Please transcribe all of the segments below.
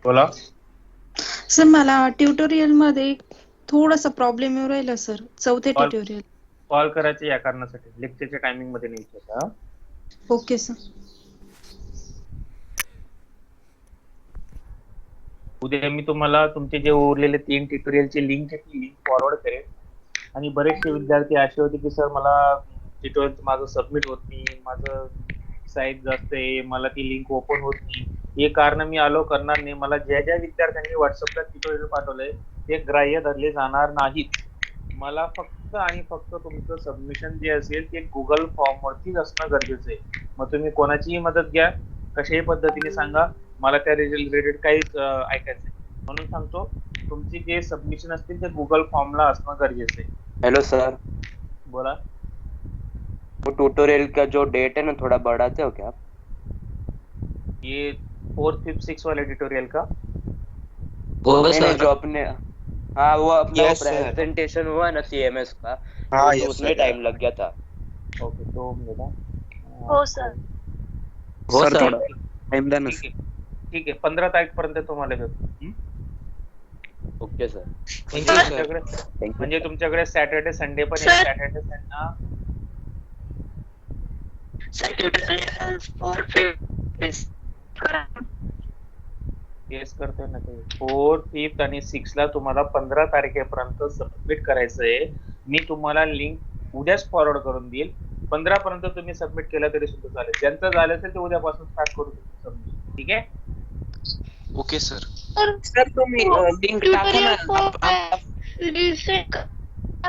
बोला सर मला ट्युटोरियल मध्ये थोडासा प्रॉब्लेम येऊ राहिला सर. चौथे कॉल ट्युटोरियल. कॉल करायचे या कारणासाठी लेक्चरच्या टायमिंग मध्ये नाही होता. Okay sir. उद्या मी तुम्हाला तुमचे जे उरलेले 3 ट्युटोरियलची लिंक आहे ती लिंक फॉरवर्ड करेन. आणि बरेचसे विद्यार्थी असे होते की सर मला ट्युटोरियल माझं सबमिट होत नाही, माझं साईज जास्त आहे, मला ती लिंक ओपन होत नाही. हे कारण मी अलो करणार नाही. मला ज्या ज्या विद्यार्थ्यांनी व्हॉट्सअपला ट्युटोरियल पाठवलंय ते ग्राह्य धरले जाणार नाहीत. मला फक्त आणि फक्त तुमचं सबमिशन जे असेल ते गुगल फॉर्म वरतीच असणं गरजेचं आहे. मग तुम्ही कोणाचीही मदत घ्या, कशाही पद्धतीने सांगा, मला त्या रिलेटेड काहीच ऐकायचं नाही. म्हणून सांगतो तुमची जे सबमिशन असतील ते गुगल फॉर्मला असणं गरजेचं आहे. हेलो सर, बोला. वो ट्यूटोरियल का जो डेट है ना थोड़ा बढ़ाते हो क्या आप? ये 4th 5th 6th वाले ट्यूटोरियल का? नहीं, जो अपने हाँ वो अपना Yes, sir. प्रेजेंटेशन हुआ ना CMS का, हाँ, वो yes, तो उसमें sir. टाइम लग गया था. ओके, 2 मिनिट हा. हो सर. हो सर, थोडा टाइम द्या ना. ठीक आहे 15 तारखेपर्यंत तुम्हाला देतो. Okay sir. म्हणजे तुमच्याकडे सॅटर्डे संडे पण आहे. सॅटर्डे संडे येस करतोय ना ते. 4th 5th आणि 6th ला तुम्हाला 15 तारखेपर्यंत सबमिट करायचं आहे. मी तुम्हाला लिंक उद्याच फॉरवर्ड करून देईल. 15 पर्यंत तुम्ही सबमिट केलं तरी सुद्धा चालेल. ज्यांचं झालं असेल ते उद्यापासून स्टार्ट करू शकतो सबमिट. ठीक आहे. Okay sir. सर तुम्ही लिंक टाका ना. रिसेट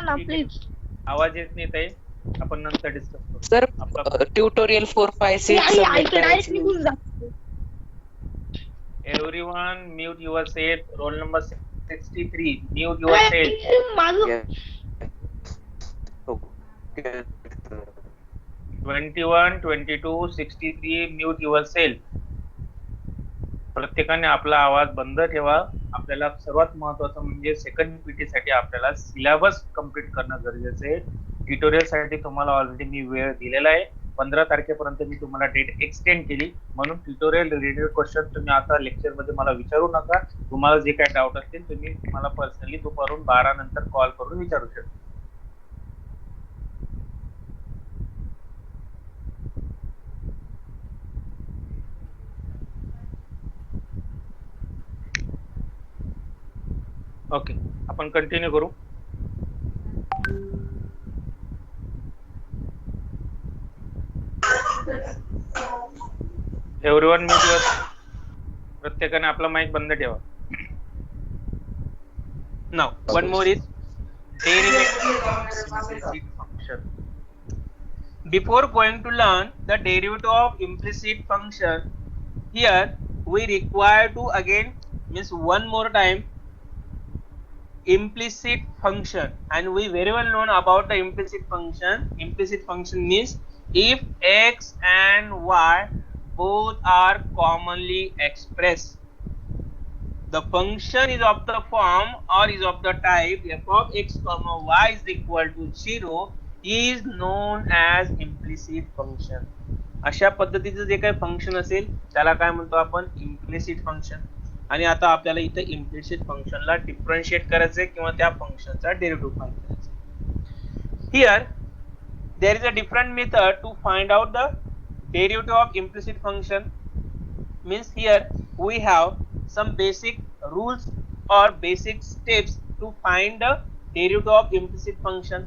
ना प्लीज. आवाज येत नाही ताई. आपण नंतर डिस्कस करू. सर आपला ट्युटोरियल 4, 5, 6 डायरेक्ट निघून जातो. everyone mute yourself. Roll number 63 mute yourself. माझं 21 22 63 mute yourself. प्रत्येकाने आपला आवाज बंद ठेवा. आपल्याला सर्वात महत्त्वाचं म्हणजे सेकंड पीटी साठी आपल्याला सिलेबस कंप्लीट करणं गरजेचं आहे. ट्युटोरियल साठी तुम्हाला ऑलरेडी मी वेळ दिलेला आहे. 15 तारखेपर्यंत मी तुम्हाला डेट एक्सटेंड केली. म्हणून ट्युटोरियल रिलेटेड क्वेश्चन तुम्ही आता लेक्चर मध्ये मला विचारू नका. तुम्हाला जे काही डाऊट असतील तुम्ही मला पर्सनली दुपारून 12 नंतर कॉल करून विचारू शकता. ओके, आपण कंटिन्यू करू. Everyone mute your. प्रत्येकाने आपला माइक बंद ठेवा. Now one more is derivative function. Before going to learn the derivative of implicit function, here we require to again means one more time implicit function, and we very well known about the implicit function. Implicit function means if x and y both are commonly expressed, the function is of the form or is of the type f of x comma y is equal to 0 is known as implicit function. अशा पद्धतीचं जे काही function असेल त्याला काय म्हणतो आपण? Implicit function. आणि आता आपल्याला इथे इम्प्लिसिट फंक्शनला डिफरन्शिएट करायचंय किंवा त्या फंक्शनचा डेरिव्हेटिव्ह फाइंड करायचा. Here there is a different method to find out the derivative of implicit function. Means here we have some basic rules or basic steps to find the derivative of implicit function.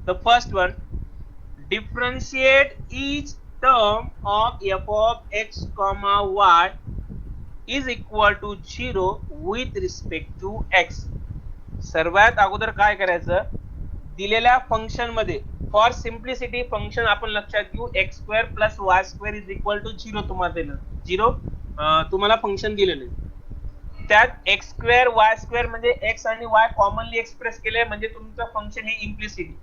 The first one, differentiate each term of f of x comma y is equal to 0 with respect to x. सर्वात अगोदर काय करायचं? दिलेल्या function मध्ये for simplicity function आपण लक्षात घेऊ x square plus y square is equal to 0. तुम्हाला दिलं 0 तुम्हाला फंक्शन दिलेलं आहे. त्यात एक्स स्क्वेअर वाय स्क्वेअर म्हणजे एक्स आणि वाय कॉमनली एक्सप्रेस केले म्हणजे तुमचं फंक्शन हे इम्प्लिसिट.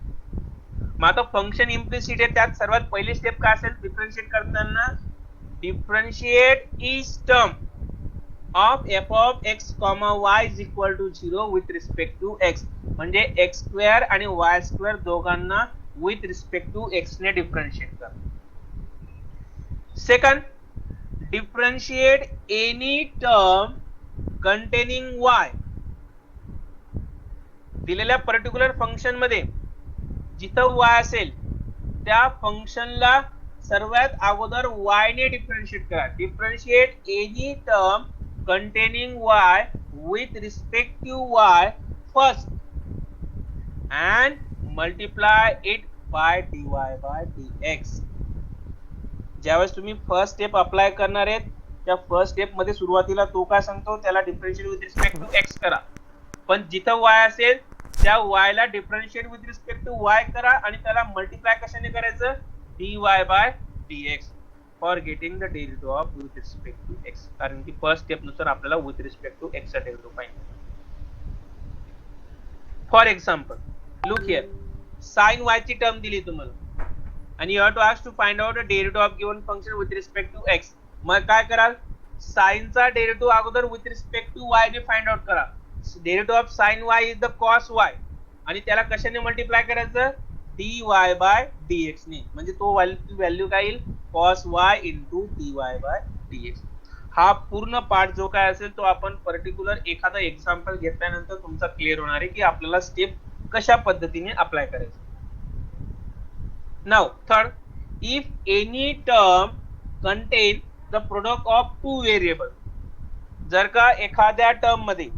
मग आता फंक्शन इम्प्लिसिट आहे, त्यात सर्वात पहिली स्टेप काय असेल डिफरन्शिएट करताना, differentiate each term of f of x comma y is equal to 0 with respect to x. म्हणजे एक्स स्क्वेअर आणि वाय स्क्वेअर दोघांना विथ रिस्पेक्ट टू एक्स ने डिफरन्शिएट करा. Second, differentiate any term containing y. दिलेल्या particular function मध्ये जिथं y असेल त्या फंक्शनला सर्वात अगोदर y ने डिफरन्शिएट करा. Differentiate any term containing y with respect to y first and multiply it by dy by dx. ज्यावेळेस तुम्ही फर्स्ट स्टेप अप्लाय करणार आहेत त्या फर्स्ट स्टेप मध्ये सुरुवातीला तो काय सांगतो त्याला differentiate with respect to x करा, पण जिथं y असेल त्या y ला differentiate with respect to y करा आणि त्याला मल्टिप्लाय कशाने करायचं dy by dx for getting the derivative of with respect to x. कारण की फर्स्ट स्टेप नुसार आपल्याला विथ रिस्पेक्ट टू x चा डेरिव्हेटिव्ह फाइंड करायचा. For example look here, sin y ची टर्म दिली तुम्हाला आणि you have to ask to find out the derivative of given function with respect to x. मग काय कराल, sin चा डेरिव्हेटिव्ह अगोदर विथ रिस्पेक्ट टू y ने फाइंड आउट करा. Derivative of sin y is the cos y आणि त्याला कशाने मल्टिप्लाय करायचं dy by dx ने. म्हणजे तो व्हॅल्यू काय येईल cos y into dy by dx. हा पूर्ण पार्ट जो काय असेल तो आपण पर्टिक्युलर एखादा एक्झाम्पल घेतल्यानंतर तुमचा क्लिअर होणार आहे की आपल्याला स्टेप कशा पद्धतीने अप्लाय करायचं. Now third, if any term content the product of two variable. जर का एखाद्या टर्म मध्ये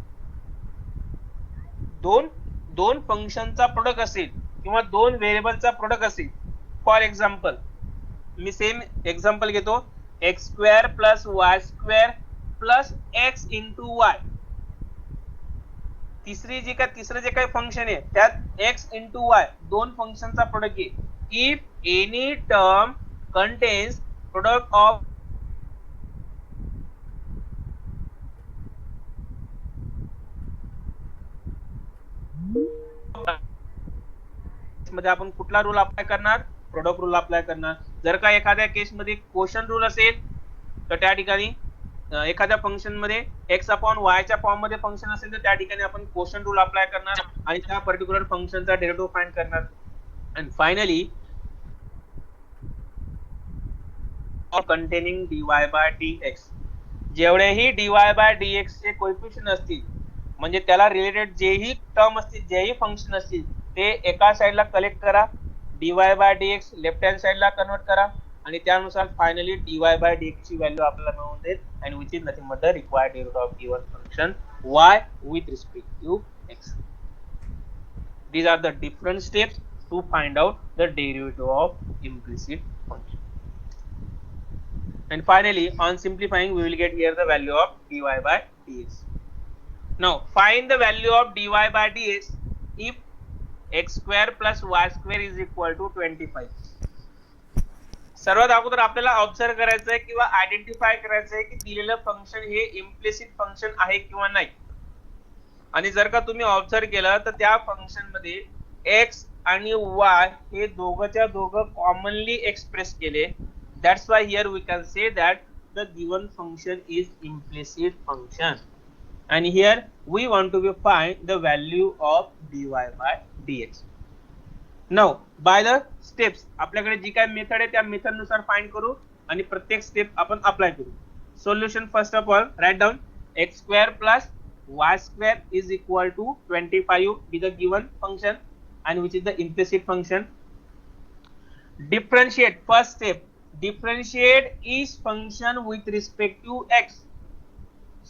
दोन फंक्शनचा प्रोडक्ट असेल किंवा दोन व्हेरिएबलचा प्रोडक्ट असेल. फॉर एक्झाम्पल मी सेम एक्झाम्पल घेतो, x square plus y square plus x into y. तिसरं जे काही फंक्शन आहे त्यात एक्स इंटू वाय दोन फंक्शनचा प्रोडक्ट आहे. If any term contains product of मध्ये आपण कुठला रूल अप्लाय करणार प्रोडक्ट रूल अप्लाय करणार. जर का एखाद्या केस मध्ये क्वोशंट रूल असेल तर त्या ठिकाणी एखाद्या फंक्शन मध्ये x अपॉन y च्या फॉर्म मध्ये फंक्शन असेल तर त्या ठिकाणी आपण क्वोशंट रूल अप्लाय करणार आणि त्या पर्टिक्युलर फंक्शनचा डेरिव्हेटिव्ह फाइंड करणार. आणि finally containing dy by dx. जेवढेही dy by dx चे कोएफिशिएंट असतील म्हणजे त्याला रिलेटेड जेही टर्म असतील जेही फंक्शन असतील ते एका साइडला कलेक्ट करा, dy by dx left hand साइडला कन्वर्ट करा आणि त्यानुसार फायनली dy by dx ची व्हॅल्यू आपल्याला मिळून देईल and which is nothing but the required derivative of given function y with respect to x. These are the different steps to find out the derivative of implicit function. And finally on simplifying we will get here the value of dy by dx. Now find the value of dy by dx if x square plus y square is equal to 25. सर्वात अगोदर आपल्याला observe करायचं आहे किंवा identify करायचं आहे की दिलेलं फंक्शन हे इम्प्लिसिट फंक्शन आहे किंवा नाही. आणि जर का तुम्ही ऑब्झर्व केलं तर त्या फंक्शन मध्ये x आणि y हे दोघंच्या दोघं कॉमनली एक्सप्रेस केले. That's why here we can say that the given function is implicit function. And here we want to find the value of dy by dx. Now by the steps आपल्याकडे जी काय method आहे त्या method नुसार find करू आणि प्रत्येक step आपण apply करू. Solution first of all write down x square plus y square is equal to 25 be the given function and which is the implicit function. Differentiate first step, differentiate each function with respect to x.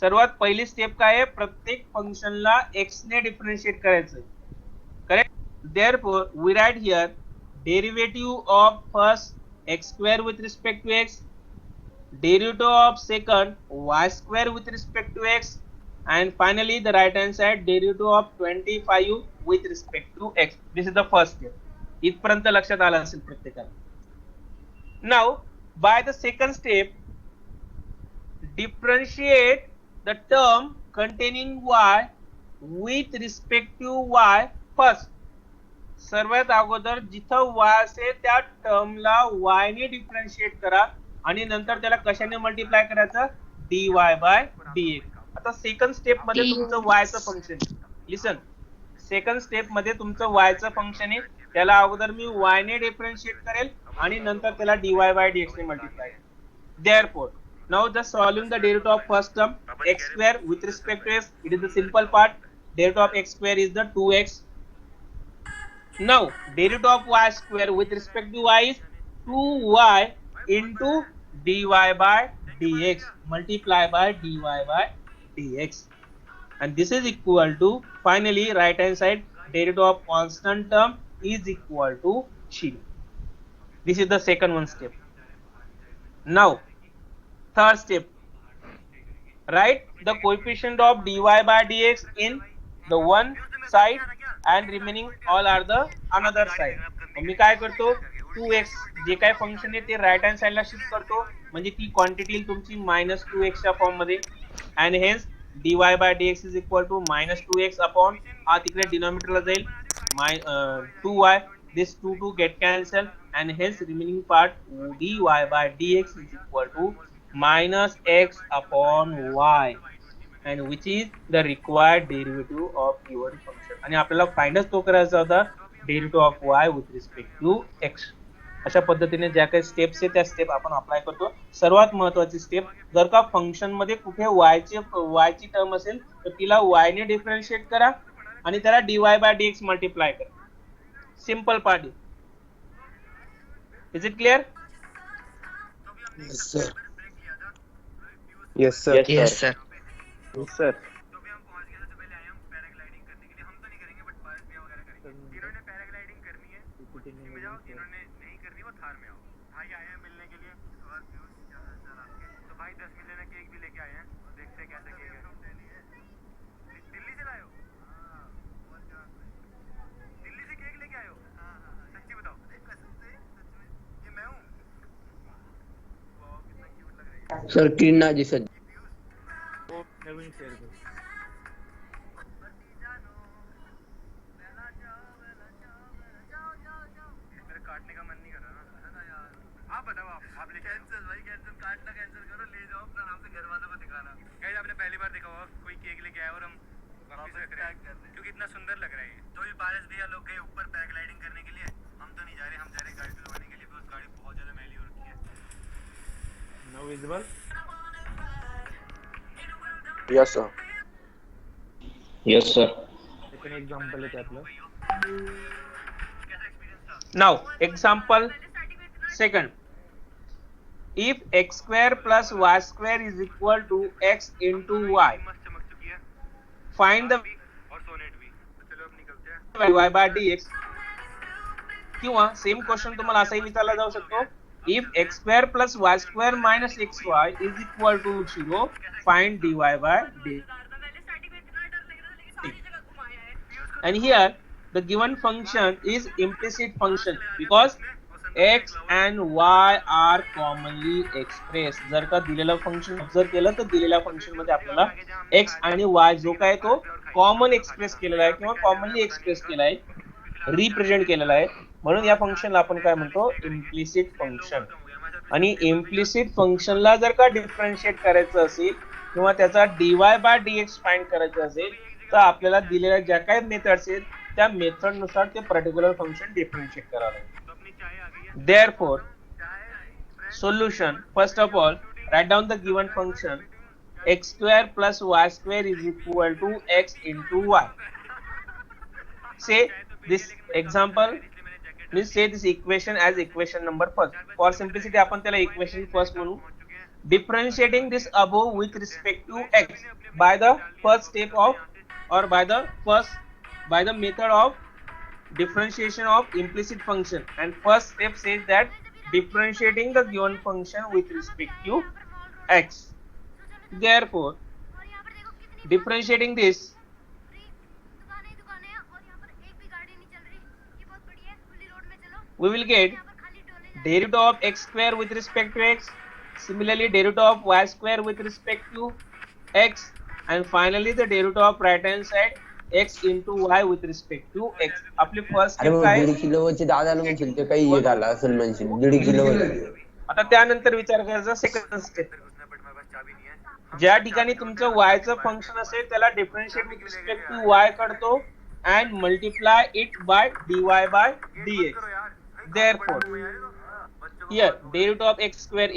सर्वात पहिली step काय आहे प्रत्येक फंक्शनला x ने differentiate करायचं. Correct. Therefore we write here derivative of first x square with respect to x, derivative of second y square with respect to x, and finally the right hand side derivative of 25 with respect to x. This is the first step. इथपर्यंत लक्षात आलं असेल प्रत्येकाला. Now by the second step differentiate the term containing y with respect to y first. सर्वात अगोदर जिथं y असेल त्या टर्मला y ने डिफरन्शिएट करा आणि नंतर त्याला कशाने मल्टिप्लाय करायचं dy by dx. आता सेकंड स्टेप मध्ये तुमचं y चं फंक्शन लिसन सेकंड स्टेप मध्ये तुमचं y चं फंक्शन आहे त्याला अगोदर मी y ने डिफरन्शिएट करेल आणि नंतर त्याला dy by dx ने मल्टिप्लाय करेल. Therefore now just solving the derivative of first term x square with respect to x, it is the simple part. Derivative of x square is the 2x. Now derivative of y square with respect to y is 2y into dy by dx multiply by dy by dx, and this is equal to finally right hand side derivative of constant term is equal to 0. This is the second one step. Now third step, write the coefficient of dy by dx in the one side and remaining all are the another side. मी काय करतो 2x जे काय function आहे ते right hand साइडला shift करतो म्हणजे ती क्वांटिटी तुमची -2x च्या फॉर्म मध्ये and hence dy by dx is equal to -2x upon हा तिकडे डिनॉमिनेटरला जाईल 2y, this 2 get cancelled and hence remaining part dy by dx is equal to -x upon y, and which is the required derivative of given function. आणि आपल्याला फाइंडच तो करायचा होता derivative of y with respect to x. अशा पद्धतीने ज्या काही steps आहेत त्या स्टेप आपण अप्लाय करतो. सर्वात महत्त्वाची स्टेप, जर का फंक्शन मध्ये कुठे y ची टर्म असेल तर तिला y ने डिफरन्शिएट करा आणि त्याला dy by dx मल्टिप्लाय करा. Simple part. Is it clear? Yes, sir. Yes sir. Yes, sir. Yes sir. Sir किन्ना जी सर क्योंकि इतना सुंदर लग रहा है तो भी पारस भैया लोग गए ऊपर पैराग्लाइडिंग करने के लिए. हम तो नहीं जा रहे, हम जा रहे गाड़ी धुलवाने के लिए बिकॉज़ गाड़ी बहुत ज्यादा मैली हो रखी है. Now visible? Yes sir. Yes sir second example आहे आपलं. Now example second, if x square plus y square is equal to x into y, मस्त चमक चुकी है find the और सोनेट भी. तो चलो अब निकलते हैं. dy by dx. किंवा सेम क्वेश्चन तुम्हाला असाही विचारला जाऊ शकतो, if x square plus y square minus xy is equal to 0, find dy by dx. And here the given function is implicit function because x and y are commonly expressed. जर का दिलेला function observe केलं तर दिलेल्या function मध्ये आपल्याला x आणि y जो काय तो कॉमन एक्सप्रेस केलेला आहे किंवा कॉमनली एक्सप्रेस केला आहे, रिप्रेझेंट केलेला आहे, म्हणून या फंक्शनला आपण काय म्हणतो इम्प्लिसिट फंक्शन. आणि इम्प्लिसिट फंक्शनला जर का डिफरन्शिएट करायचं असेल किंवा त्याचा dy by dx फाइंड करायचं असेल तर आपल्याला दिलेल्या ज्या काही मेथड्स आहेत त्या मेथड नुसार ते पर्टिक्युलर फंक्शन डिफरन्शिएट करावं लागेल. Therefore, solution, first of all, write down the given function x square plus y square is equal to x into y. Say this example, means say this equation as equation number first. For simplicity, आपण त्याला equation first म्हणू. Differentiating this above with respect to x by the first step of or by the method of differentiation of implicit function, and first step says that differentiating the given function with respect to x. Therefore, differentiating this, we will get derivative of x square with respect to x, similarly derivative of y square with respect to x, and finally the derivative of right hand side x into y with respect to x. आपली first अरे step मग काय आहे? 1.5 किलोचे दादाला म्हणशील ते काही हे झालं असेल म्हणशील 1.5 किलो आता त्यानंतर विचार करायचा सेकंड स्टेप. घुसना बट मेरे पास चाबी नहीं है. ज्या ठिकाणी तुमचं y चं फंक्शन असेल त्याला differentiate with respect to y करतो and multiply it by dy by dx. Therefore, here derivative of x square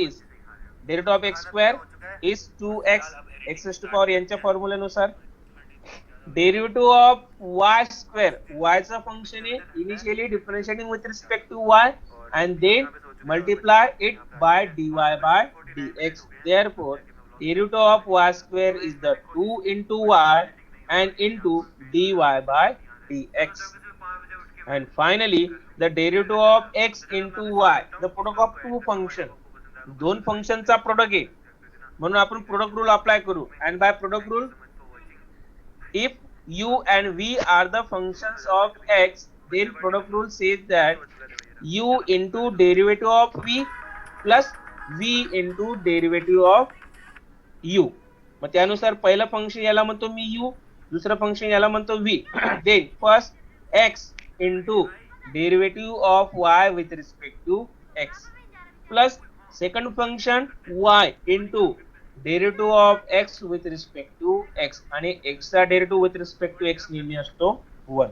is 2x x raised to power n च्या फॉर्म्युल्यानुसार derivative of y square y चा function आहे initially differentiating with respect to y and then multiply it by dy by dx. Therefore, derivative of y square is the 2 into y and into dy by dx. And finally, the derivative of x into y, the product of two function. दोन फंक्शनचा product आहे म्हणून आपण product rule apply करू. and by product rule, if u and v are the functions of x, then product rule says that u into derivative of v plus v into derivative of u. मग त्यानुसार पहिलं function याला म्हणतो मी u, दुसरं function याला म्हणतो v. then first x into derivative of y with respect to x plus second function y into derivative of x with respect to x आणि x चा derivative with respect to x नेहमी असतो 1.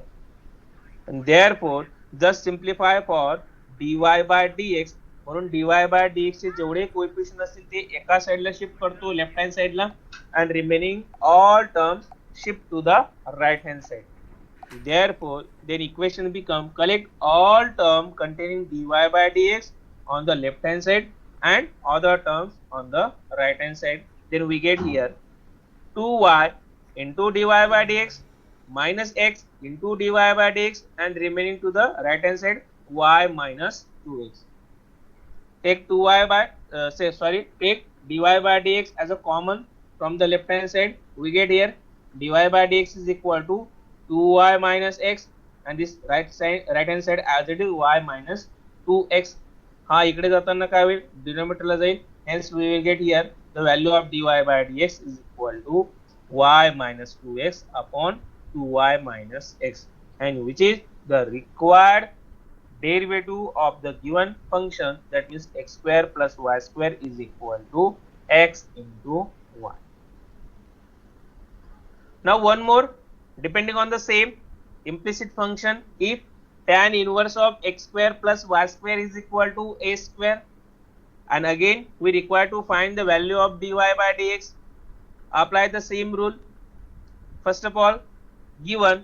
and therefore just simplify for dy by dx. म्हणून dy by dx चे जेवढे coefficient असतील ते एका साइडला शिफ्ट करतो लेफ्ट हँड साइडला and remaining all terms shift to the right hand side. Therefore, then equation become collect all term containing dy by dx on the left hand side and other terms on the right hand side. Then we get here 2y into dy by dx minus x into dy by dx and remaining to the right hand side y minus 2x. Take 2y by take dy by dx as a common from the left hand side. We get here dy by dx is equal to 2y minus x and this right hand side as it is y minus 2x. हा इकडे जाताना काय होईल डिनोमिनेटरला जाईल. hence we will get here the value of dy by dx is equal to y minus 2x upon 2y minus x, and which is the required derivative of the given function, that means x square plus y square is equal to x into y. Now one more, depending on the same implicit function, if tan inverse of x square plus y square is equal to a square, and again we require to find the value of dy by dx, apply the same rule. First of all, given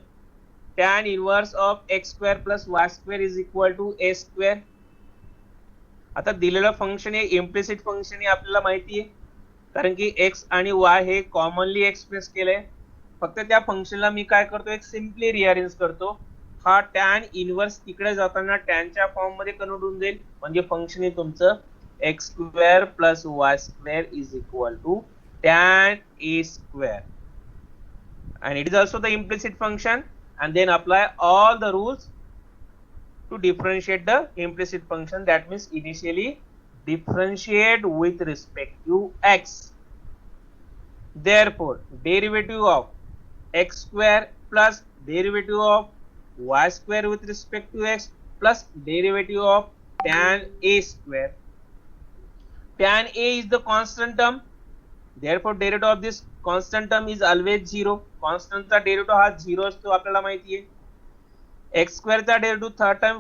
tan inverse of x square plus y square is equal to a square. आता दिलेलं function हे implicit function आहे आपल्याला माहिती आहे कारण की x आणि y हे कॉमनली एक्सप्रेस केलंय. फक्त त्या फंक्शनला मी काय करतो एक सिम्पली रिअरेंज करतो. हा टॅन इनवर्स तिकडे जाताना टॅनच्या फॉर्म मध्ये कन्वर्ट होऊन जाईल म्हणजे फंक्शन हे तुमचं x square plus y square is equal to tan a square, and it is also the implicit function, and then apply all the rules to differentiate the implicit function. That means initially differentiate with respect to x. Therefore, derivative of x square plus derivative of y square with respect to x plus derivative of tan a square. Tan a is the constant term, therefore derivative of this constant term is always 0. constant चा derivative हा 0 असतो आपल्याला माहिती आहे. x square चा derivative third time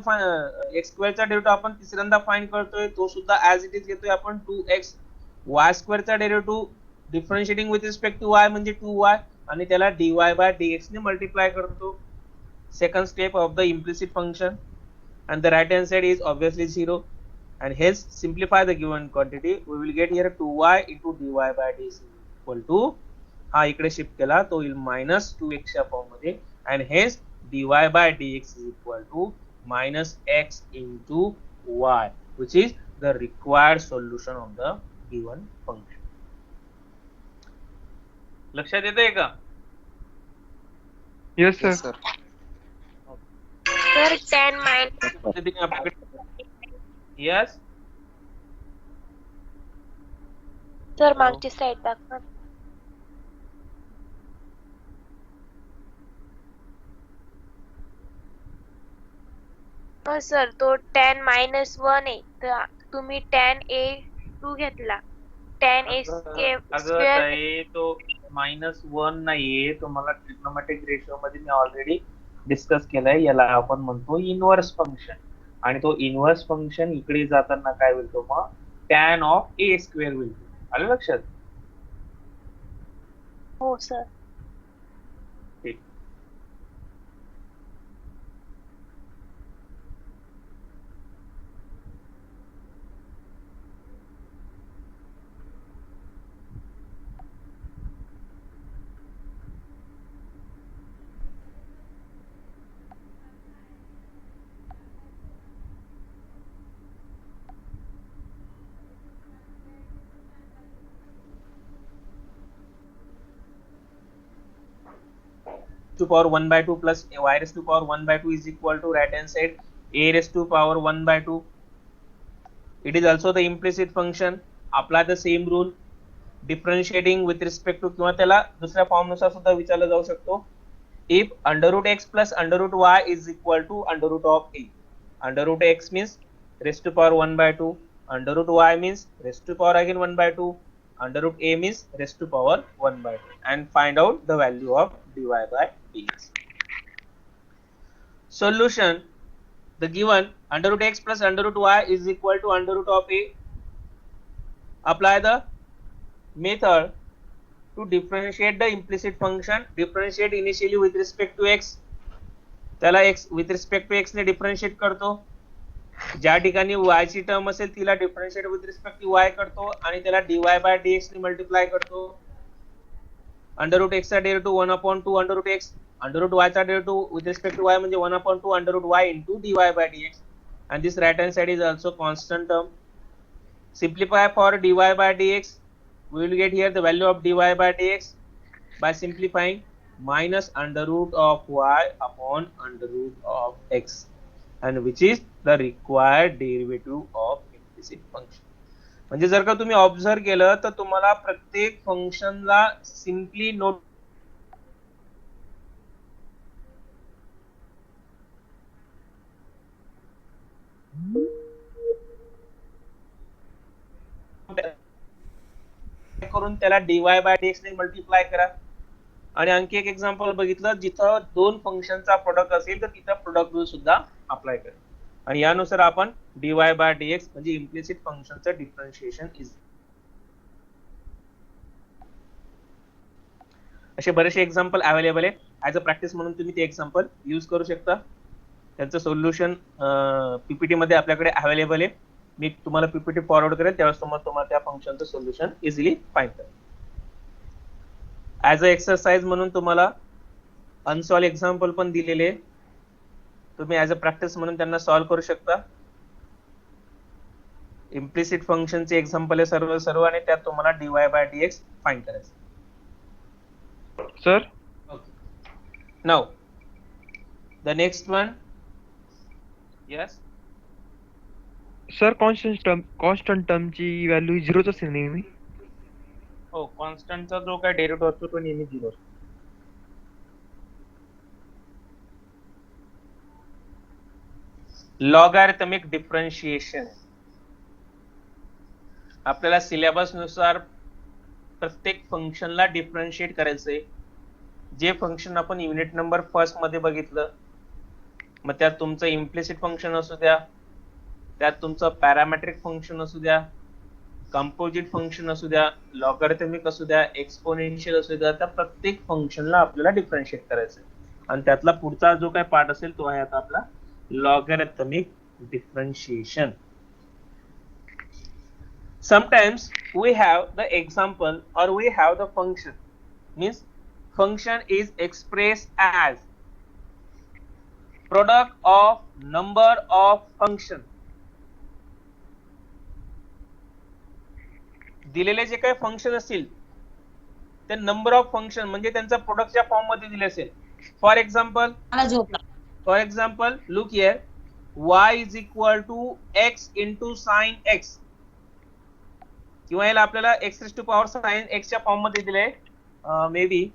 x square चा derivative आपण तिसऱ्यांदा फाइंड करतोय तो सुद्धा as it is घेतोय आपण 2x. y square चा derivative differentiating with respect to y म्हणजे 2y आणि त्याला dy by dx ने मल्टिप्लाय करतो. Second step of the implicit function and the right hand side is obviously 0, and hence simplify the given quantity. We will get here 2y into dy by dx equal to हा इकडे shift केला तो येईल minus 2x च्या form मध्ये, and hence dy by dx is equal to minus x into y, which is the required solution of the given function. लक्षात येतंय का? Yes, sir. Sir, 10 minus. Yes. Sir, मागची side दाखवा. Sir तो tan -1 आहे तर तुम्ही tan A2 घेतला tan A अगं स्क्वेअर ताई, तो -1 नाहीये, तो मला ट्रिग्नोमेट्रिक रेशो मध्ये मी ऑलरेडी डिस्कस केलाय. याला आपण म्हणतो इनव्हर्स फंक्शन. आणि तो इनव्हर्स फंक्शन इकडे जाताना काय होईल, तो मग tan ऑफ A स्क्वेअर होईल. आलं लक्षात? हो सर. ठीक. to power 1 by 2 plus y raised to power 1 by 2 is equal to right hand side a raised to power 1 by 2. It is also the implicit function. Apply the same rule. Differentiating with respect to किंवा त्याला दुसऱ्या form नुसार सुद्धा विचारलं जाऊ शकतो. If under root x plus under root y is equal to under root of a. Under root x means raised to power 1 by 2. Under root y means raised to power again 1 by 2. Under root a means raised to power 1 by 2. And find out the value of dy by dx. Solution: the given under root x plus under root y is equal to under root of a. Apply the method to differentiate the implicit function. Differentiate initially with respect to x. त्याला x with respect to x ने differentiate करतो. ज्या ठिकाणी y ची term असेल तिला differentiate with respect to y करतो आणि त्याला dy by dx ने मल्टिप्लाय करतो. अंडर रूट x चा derivative 1 upon 2 under root x, under root y चा derivative with respect to y म्हणजे 1 upon 2 under root y into dy by dx, and this right hand side is also constant term. Simplify for dy by dx. We will get here the value of dy by dx by simplifying minus under root of y upon under root of x, and which is the required derivative of implicit function. म्हणजे जर का तुम्ही observe केलं तर तुम्हाला प्रत्येक फंक्शनला simply note करून त्याला dy बाय dx ने मल्टिप्लाय करा. आणि आणखी एक एक्झाम्पल बघितलं जिथं दोन फंक्शनचा प्रोडक्ट असेल तर तिथं प्रोडक्ट रूल सुद्धा अप्लाय करा. आणि यानुसार आपण dy बाय dx म्हणजे इम्प्लिसिट फंक्शनचं डिफरन्शिएशन इज. असे बरेचसे एक्झाम्पल अवेलेबल आहे. ऍज अ प्रॅक्टिस म्हणून तुम्ही ते एक्झाम्पल यूज करू शकता. त्यांचं सोल्युशन पीपीटी मध्ये आपल्याकडे अवेलेबल आहे. मी तुम्हाला पीपीटी फॉरवर्ड करेल त्यावेळेस तुम्हाला त्या फंक्शनचं सोल्युशन इझिली फाइंड करेल. ऍज अ एक्सरसाइज म्हणून तुम्हाला अनसॉल्व एक्झाम्पल पण दिलेले, तुम्ही ऍज अ प्रॅक्टिस म्हणून त्यांना सॉल्व्ह करू शकता. इम्प्लिसिट फंक्शनचे एक्झाम्पल आहे सर्व आणि त्यात तुम्हाला dy बाय dx फाइंड करायचं. Sir Okay. Now, the next one. Yes. Sir constant टर्मची व्हॅल्यू 0च असेल नेहमी. हो, कॉन्स्टंटचा जो काय डेरिव्हेटिव्ह असतो तो नेहमी 0 असतो. लॉगॅरिथमिक डिफरन्शिएशन आपल्याला सिलेबस नुसार प्रत्येक फंक्शनला डिफरन्शिएट करायचंय. जे फंक्शन आपण युनिट नंबर फर्स्ट मध्ये बघितलं, मग त्यात तुमचं इम्प्लिसिट फंक्शन असू द्या, त्यात तुमचं पॅरामेट्रिक फंक्शन असू द्या, कंपोजिट फंक्शन असू द्या, लॉगॅरिथमिक असू द्या, एक्सपोनेन्शियल असू द्या, त्या प्रत्येक फंक्शनला आपल्याला डिफरन्शिएट करायचंय. आणि त्यातला पुढचा जो काय पार्ट असेल तो आहे आता आपला logarithmic differentiation. Sometimes we have the example or we have the function, means function is expressed as product of number of function. दिलेले जे काही फंक्शन असतील ते नंबर ऑफ फंक्शन म्हणजे त्यांचा प्रोडक्टच्या फॉर्म मध्ये दिले असेल. For example look here, y is equal to x into sin x, किंवा याला आपल्याला x raised to power sin x च्या फॉर्म मध्ये दिले. मे बी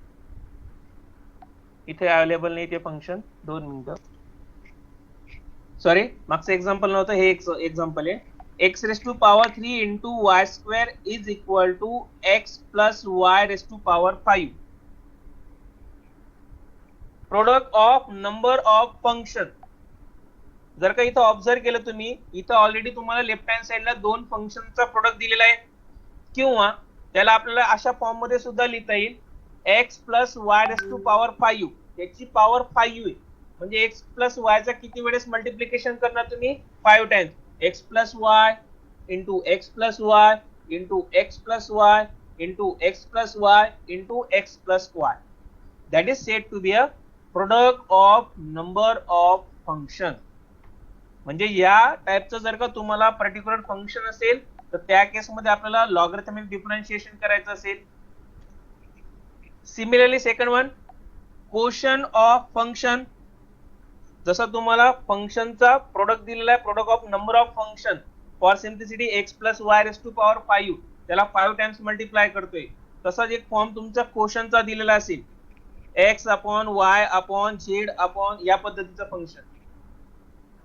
इथे अवेलेबल नाही ते फंक्शन, 2 मिनिटं. सॉरी मागचं एक्झाम्पल नव्हतं, हे एक्झाम्पल आहे. x raise to power 3 into y square is equal to x plus y raise to power 5. Product of number of function. जर का इथं ऑब्झर्व केलं तुम्ही, इथं ऑलरेडी तुम्हाला लेफ्ट हँड साइडला दोन फंक्शनचा प्रोडक्ट दिलेला आहे, किंवा त्याला आपल्याला अशा फॉर्म मध्ये सुद्धा लिहिता येईल x plus y raise to power 5. याची पॉवर 5 आहे, म्हणजे x प्लस वाय चा किती वेळेस मल्टिप्लिकेशन करणार तुम्ही? 5 times. x plus y into x plus y into x plus y into x plus y into x plus y. That is said to be a product of number of function. म्हणजे या टाइपचं जर का तुम्हाला particular function असेल तर त्या केसमध्ये आपल्याला लॉगरिथमिक डिफरन्शिएशन करायचं असेल. Similarly second one, quotient of function. जसं तुम्हाला फंक्शनचा प्रोडक्ट दिलेला आहे, product of number of function, for simplicity x plus y raise to power 5, त्याला 5 टाइम्स मल्टिप्लाय करतोय. तसाच एक फॉर्म तुमचा क्वोशंटचा दिलेला असेल, x upon y upon z upon या पद्धतीचं function.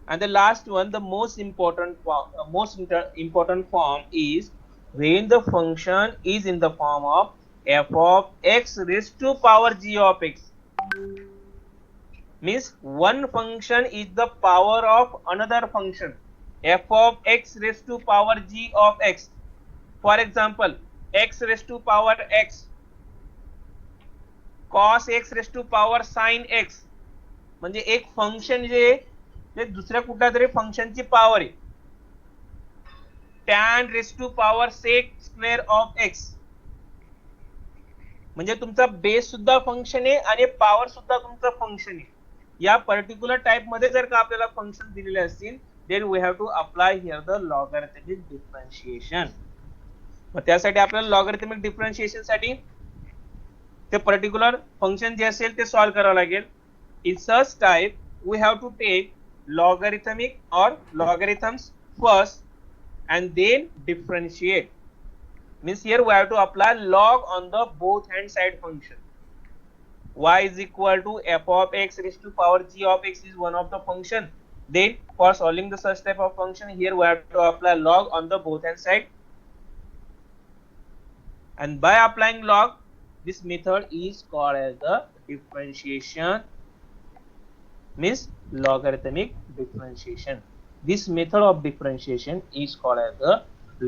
And the last one, the most important form is when the function is in the form of f of x raised to power g of x. Means one function is the power of another function, f of x raised to power g of x. For example, x raised to power x, cos x raised to power sin x. म्हणजे एक function जे ते दुसऱ्या कुठल्या तरी फंक्शनची power आहे. tan raise to power sec square of x, म्हणजे तुमचा बेस सुद्धा फंक्शन आहे आणि पॉवर सुद्धा तुमचं फंक्शन आहे. या पर्टिक्युलर टाइप मध्ये जर का आपल्याला फंक्शन दिलेले असतील, then we have to apply here the logarithmic differentiation. मग त्यासाठी आपल्याला लॉगरिथमिक डिफरन्शिएशन साठी ते पर्टिक्युलर फंक्शन जे असेल ते सॉल्व्ह करावं लागेल. In such type we have to take logarithmic or logarithms first and then differentiate. Means here we have to apply log on the both hand side function. Y is equal to f of x raised to power g of x is one of the function. Then for solving the such type of function, here we have to apply log on the both hand side. And by applying log, this method is called as the differentiation. Means logarithmic differentiation. This method of differentiation is called as the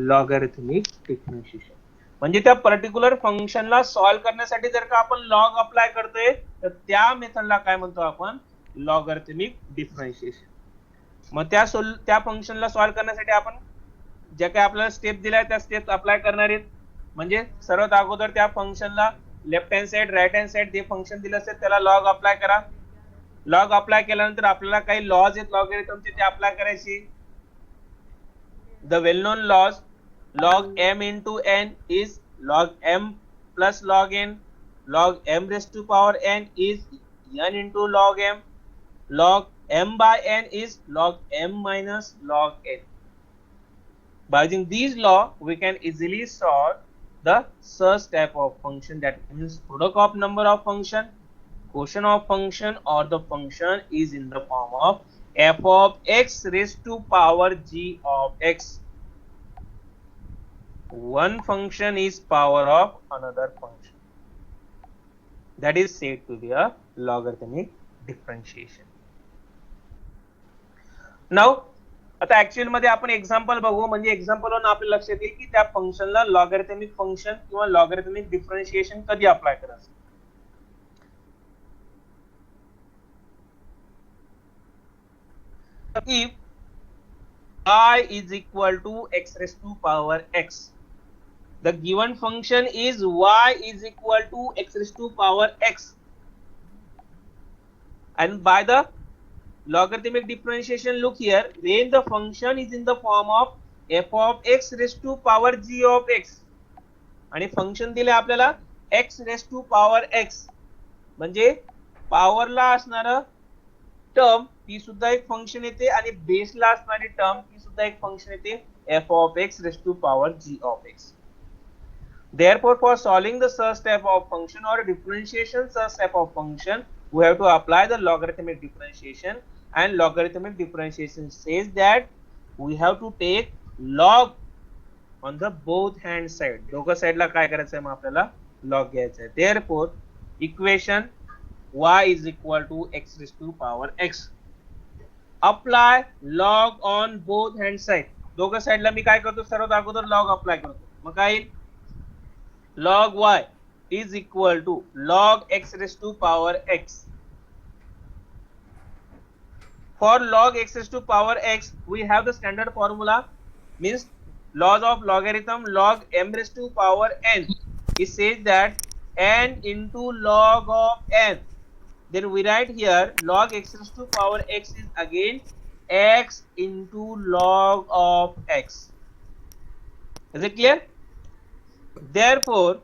logarithmic differentiation. म्हणजे त्या particular फंक्शनला solve करण्यासाठी जर का आपण log apply करतोय तर त्या मेथडला काय म्हणतो आपण? Logarithmic differentiation. मग त्या फंक्शनला सॉल्व्ह करण्यासाठी आपण ज्या काही आपल्याला स्टेप दिल्या त्या स्टेप अप्लाय करणार आहेत. म्हणजे सर्वात अगोदर त्या फंक्शनला left hand side right hand side जे फंक्शन दिलं असेल त्याला लॉग अप्लाय करा. लॉग अप्लाय केल्यानंतर आपल्याला काही लॉज आहेत लॉगरिथमचे ते अप्लाय करायचे. The well known laws, log m into n is log m plus log n, log m raised to power n is n into log m, log m by n is log m minus log n. By using these law we can easily solve the such type of function, that means product of number of function, quotient of function, or the function is in the form of f of x raised to power g of x. One function is power of another function. That is said to be a logarithmic differentiation. Now, आता actual मध्ये आपण example बघू. म्हणजे example वरून आपल्या लक्षात येईल की त्या फंक्शनला लॉगरिथमिक फंक्शन किंवा लॉगरिथमिक डिफरन्शिएशन कधी अप्लाय करायचं. If I is equal to x raised to power x, the given function is y is equal to x raised to power x, and by the logarithmic differentiation, look here, when the function is in the form of f of x raised to power g of x, आणि function दिले आपल्याला x raised to power x, म्हणजे पॉवरला असणारं term ती सुद्धा एक function येते आणि बेसला असणारी टर्म ती सुद्धा एक फंक्शन येते, f of x raised to power g of x. Therefore, for solving the such type of function or differentiation such type of function, we have to apply the logarithmic differentiation, and logarithmic differentiation says that we have to take log on the both hand side. दोघं साइडला काय करायचं आहे मग आपल्याला log घ्यायचा आहे. Therefore equation y is equal to x raised to power x. Apply log on both hand side. दोघं साइडला मी काय करतो, सर्वात अगोदर log अप्लाय करतो. मग काय येईल, log y is equal to log x raised to power x. For log x raised to power x, we have the standard formula, means laws of logarithm log m raised to power n. It says that n into log of n. Then we write here log x raised to power x is again x into log of x. Is it clear? Therefore,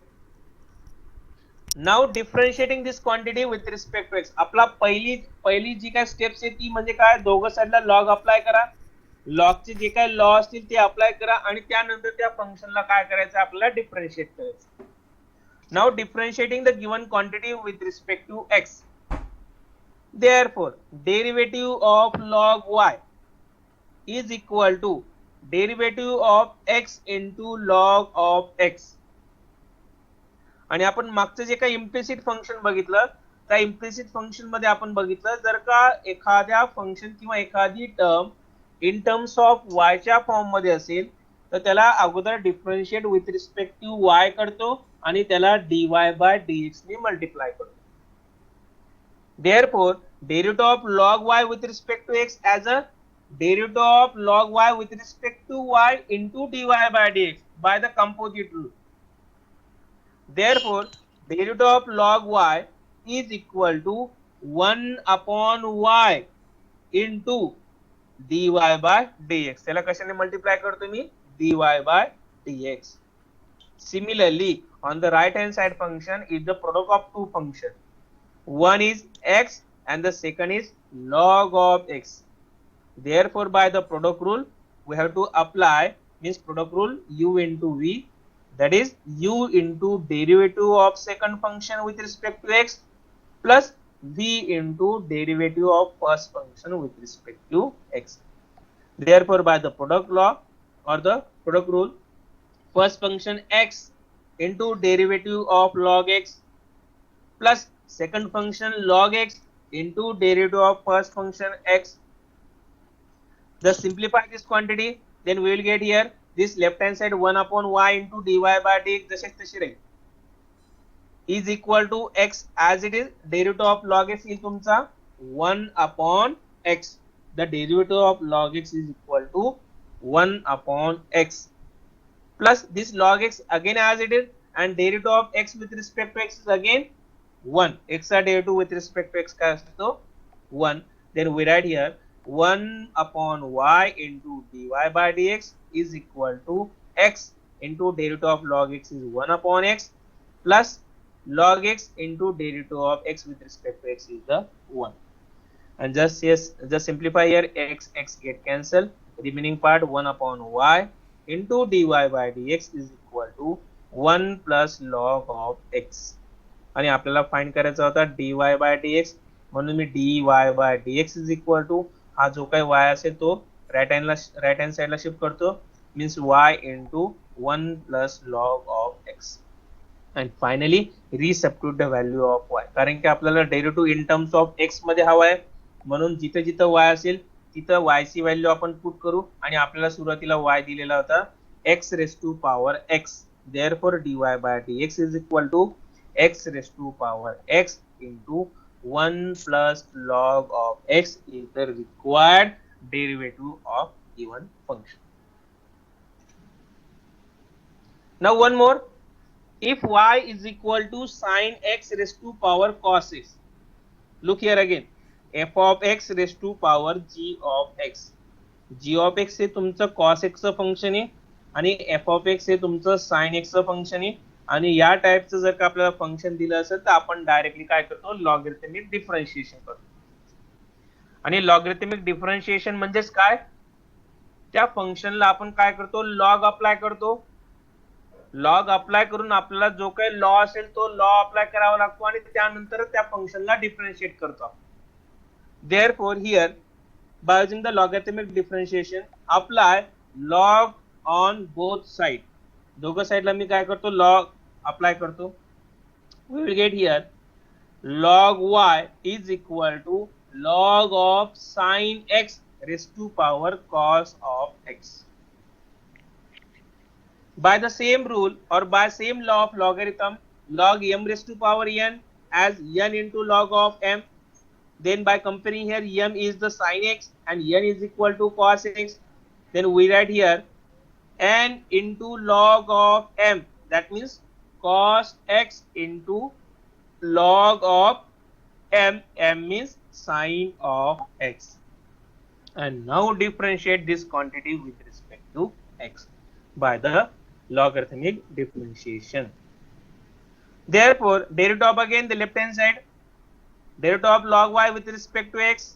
now differentiating this quantity with respect to x. आपला पहिली जी काय steps आहे ती म्हणजे काय, दोघं साइडला log apply करा, लॉगचे जे काय लॉ असतील ते अप्लाय करा आणि त्यानंतर त्या फंक्शनला काय करायचं, आपल्याला डिफरन्शिएट करायचं. Now differentiating the given quantity with respect to x. Therefore derivative of log y is equal to derivative of x into log of x. आणि आपण मागचं जे काही इम्प्लिसिट फंक्शन बघितलं, त्या इम्प्लिसिट फंक्शन मध्ये आपण बघितलं, जर का एखाद्या फंक्शन किंवा एखादी term in terms of y च्या फॉर्म मध्ये असेल तर त्याला अगोदर differentiate with respect to y करतो आणि त्याला dy by dx ने मल्टिप्लाय करतो. Therefore derivative of log y with respect to x as a derivative of log y with respect to y into dy by dx by the composite rule. Therefore derivative of log y is equal to 1 upon y into dy by dx. त्याला कशाने multiply करतो मी, dy by dx. Similarly on the right hand side function is the product of two functions. One is x and the second is log of x. Therefore by the product rule we have to apply, means product rule u into v, that is u into derivative of second function with respect to x plus v into derivative of first function with respect to x. Therefore by the product law or the product rule, first function x into derivative of log x plus second function log x into derivative of first function x. Just simplify this quantity, then we will get here this left hand side 1 upon y into dy by dx जसे तसे राहील, is equal to x as it is. Derivative of log x is तुमचा 1 upon x. The derivative of log x is equal to 1 upon x plus this log x again as it is, and derivative of x with respect to x is again 1. X चा derivative with respect to x काय असतो, 1. Then we write here 1 upon y into dy by dx is equal to x into derivative of log x is 1 upon x plus log x into derivative of x with respect to x is the 1. And just simplify here, x get cancelled, remaining part 1 upon y into dy by dx is equal to 1 plus log of x. आणि आपल्याला find करायचा होता dy by dx, म्हणून मी dy by dx is equal to हा जो काही y असेल तो राइट हँड साइडला शिफ्ट करतो, means y into 1 plus log of x. And finally resubstitute the value of y, कारण की आपल्याला derivative in terms of x मध्ये हवा आहे, म्हणून जिथे जिथे y असेल तिथं y ची व्हॅल्यू आपण पुट करू आणि आपल्याला सुरुवातीला y दिलेला होता x raised to power x. Therefore dy by dx is equal to x raised to power x into 1 plus log of x is the required derivative of given function. Now one more, if y is equal to sin x raised to power cos x, look here again, f of x raised to power g of x. g of x हे तुमचं cos x चं function आहे आणि f of x हे तुमचं sin x चं function आहे. आणि या टाइपचं जर का आपल्याला फंक्शन दिलं असेल तर आपण डायरेक्टली काय करतो, लॉगरिथमिक डिफरन्शिएशन करतो. आणि लॉगरिथमिक डिफरन्शिएशन म्हणजेच काय, त्या फंक्शनला आपण काय करतो, लॉग अप्लाय करतो. लॉग अप्लाय करून आपल्याला जो काही लॉ असेल तो लॉ अप्लाय करावा लागतो आणि त्यानंतर त्या फंक्शनला डिफरन्शिएट करतो. Therefore here by using the logarithmic differentiation apply log on both side. दोघं साइडला मी काय करतो log apply करतो. We will get here log y is equal to log of sin x raised to power cos of x. By the same rule or by same law of logarithm, log m raised to power n as n into log of m. Then by comparing here, m is the sin x and n is equal to cos x. Then we write here n into log of m. That means cos x into log of m. M means sin of x. And now differentiate this quantity with respect to x by the logarithmic differentiation. Therefore, derivative of again the left hand side, derivative of log y with respect to x.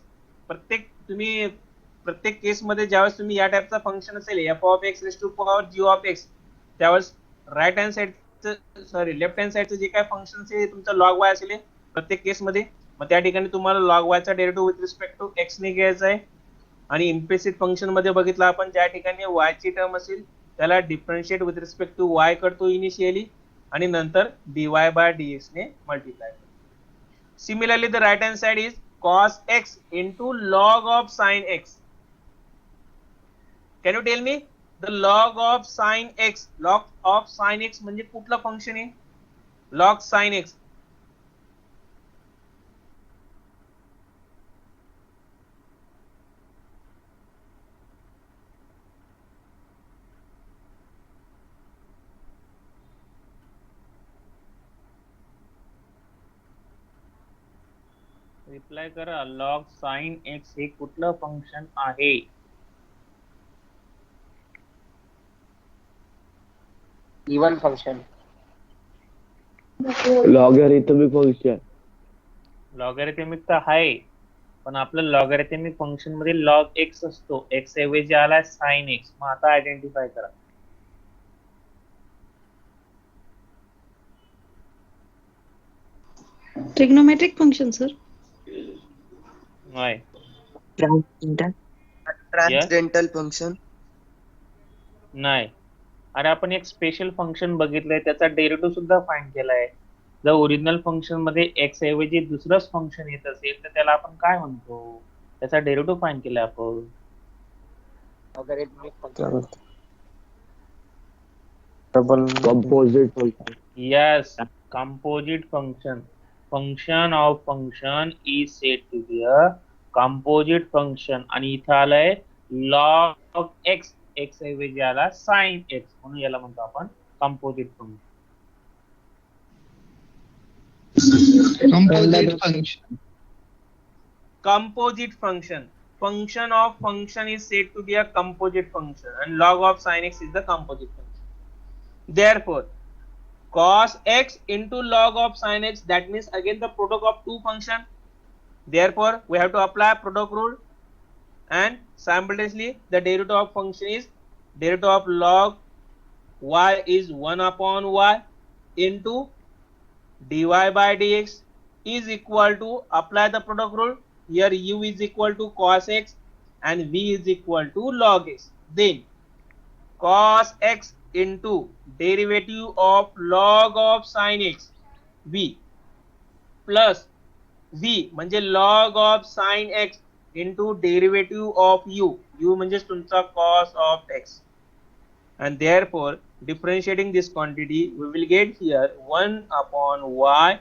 प्रत्येक केस मध्ये ज्यावेळेस तुम्ही या टाइपचा function असेल f of x raised to power g of x, त्यावेळेस right hand साइडचं sorry left hand साइडचं जे काय फंक्शन असेल तुमचं log y असेल प्रत्येक केस मध्ये, मग त्या ठिकाणी तुम्हाला log y चा derivative with respect to x ने घ्यायचा आहे. आणि इम्प्लिसिट फंक्शन मध्ये बघितलं आपण ज्या ठिकाणी y ची टर्म असेल त्याला differentiate with respect to y करतो इनिशियली आणि नंतर dy by dx ने मल्टिप्लाय करतो. Similarly, the right hand side is cos x into log of sin x. Can you tell me the log of sin x? Log of sin x म्हणजे कुठलं function आहे? Log sin x. Reply करा log sin x हे कुठलं function आहे? Even function. Logarithmic function. Logarithmic तर आहे पण आपलं लॉगॅरिथमिक फंक्शन मध्ये log x असतो, x ऐवजी आला sin x. मग आता आयडेंटिफाय करा. Trigonometric function sir. नाही. ट्रान्सडेंटल फंक्शन. नाही. अरे आपण एक स्पेशल फंक्शन बघितलंय त्याचा डेरिव्हेटिव्ह सुद्धा फाइंड केलाय. जर ओरिजिनल फंक्शन मध्ये x ऐवजी दुसरंच फंक्शन येत असेल तर त्याला आपण काय म्हणतो? त्याचा डेरिव्हेटिव्ह फाइंड केलाय आपण. Logarithmic function. Composite function. Yes, composite function. Function of function is said to be a composite function. आणि इथं आलंय log x, x ऐवजी आला sin x, म्हणून याला म्हणतो आपण composite function. Composite function. Function of function is said to be a composite function, and log of sin x is the composite function. Therefore, cos x into log of sin x, that means again the product of two function. Therefore, we have to apply product rule, and simultaneously the derivative of function is derivative of log y is 1 upon y into dy by dx is equal to, apply the product rule. Here u is equal to cos x and v is equal to log x. Then cos x into derivative of log of sin x v plus v म्हणजे log of sin x into derivative of u. u म्हणजेच तुमचा cos of x. And therefore differentiating this quantity we will get here 1 upon y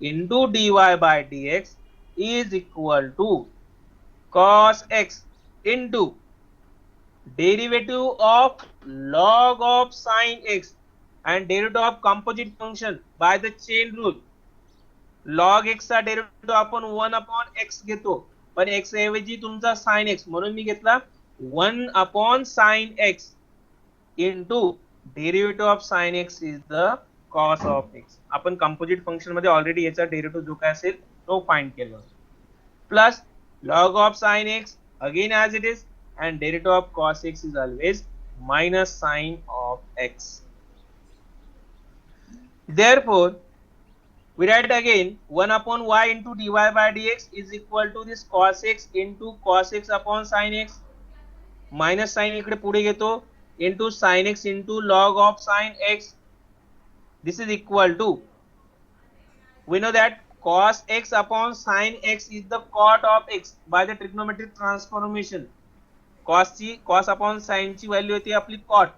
into dy by dx is equal to cos x into derivative of log of sin x and derivative of composite function by the chain rule. log x चा derivative आपण 1 upon x घेतो, पण x ऐवजी तुमचा sin x म्हणून मी घेतला 1 upon sin x into derivative of sin x is the cos of x. आपण composite function मध्ये ऑलरेडी याचा डेरिव्हेटिव्ह जो काय असेल तो फाइंड केला होता. Plus log of sin x again as it is, and derivative of cos x is always minus sin of x. Therefore, We write again 1 upon y into dy by dx is equal to this cos x into cos x upon sin x minus sin इकडे पुढे घेतो into sin x into log of sin x. This is equal to, we know that cos x upon sin x is the cot of x by the trigonometric transformation. cos upon sin ची value होती आपली cot,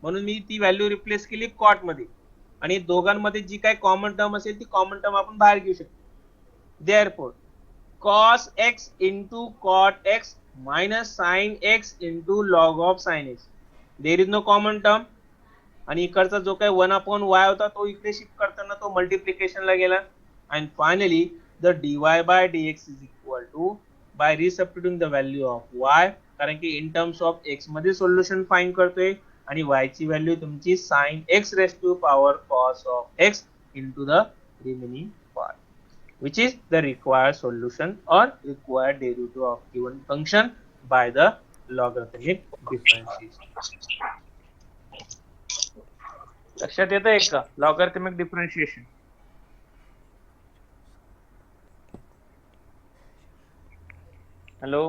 म्हणून मी ती value replace केली cot मध्ये, आणि दोघांमध्ये जी काही कॉमन टर्म असेल ती कॉमन टर्म आपण बाहेर घेऊ शकतो. Therefore cos x into cot x minus sin x into log of sin x. There is no common term. आणि इकडचा जो काही 1 upon y होता तो इकडे शिफ्ट करताना तो मल्टिप्लिकेशनला गेला. And finally the dy by dx is equal to, by resubstituting the value of y, कारण की in terms of x मध्ये सोल्युशन फाइंड करतोय आणि y ची व्हॅल्यू तुमची sin x raised to power cos of x into the remaining part, which is the required solution or required derivative of given function by the logarithmic differentiation. लक्षात येतंय का logarithmic differentiation? Hello,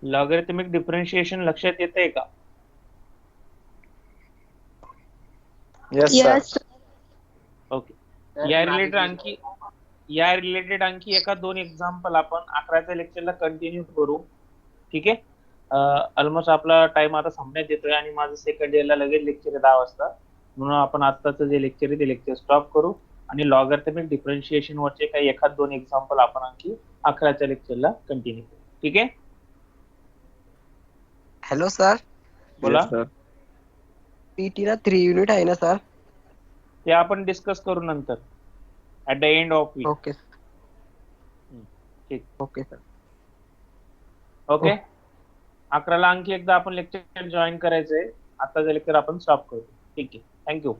logarithmic differentiation लक्षात येतंय का? Yes, sir. Okay. या related आणखी एका दोन एक्झाम्पल आपण 11च्या लेक्चरला कंटिन्यू करू. ठीक आहे. ऑलमोस्ट आपला टाइम आता संपण्यात येतोय आणि माझं सेकंड इयरला लगेच लेक्चर आहे 10 वाजता, म्हणून आपण आत्ताचं जे लेक्चर आहे ते लेक्चर स्टॉप करू आणि लॉगॅरिथमिक डिफरन्शिएशन वरचे काही एखाद दोन एक्झाम्पल आपण आणखी 11च्या लेक्चरला कंटिन्यू करू. ठीक आहे. हॅलो सर, बोला. पीटी ला 3 युनिट आहे ना सर? ते आपण डिस्कस करू नंतर at the end of week. Okay ठीक. Okay sir. ओके. 11ला आणखी एकदा आपण लेक्चर जॉईन करायचंय. आताचं लेक्चर आपण स्टॉप करू. ठीक आहे. थँक्यू.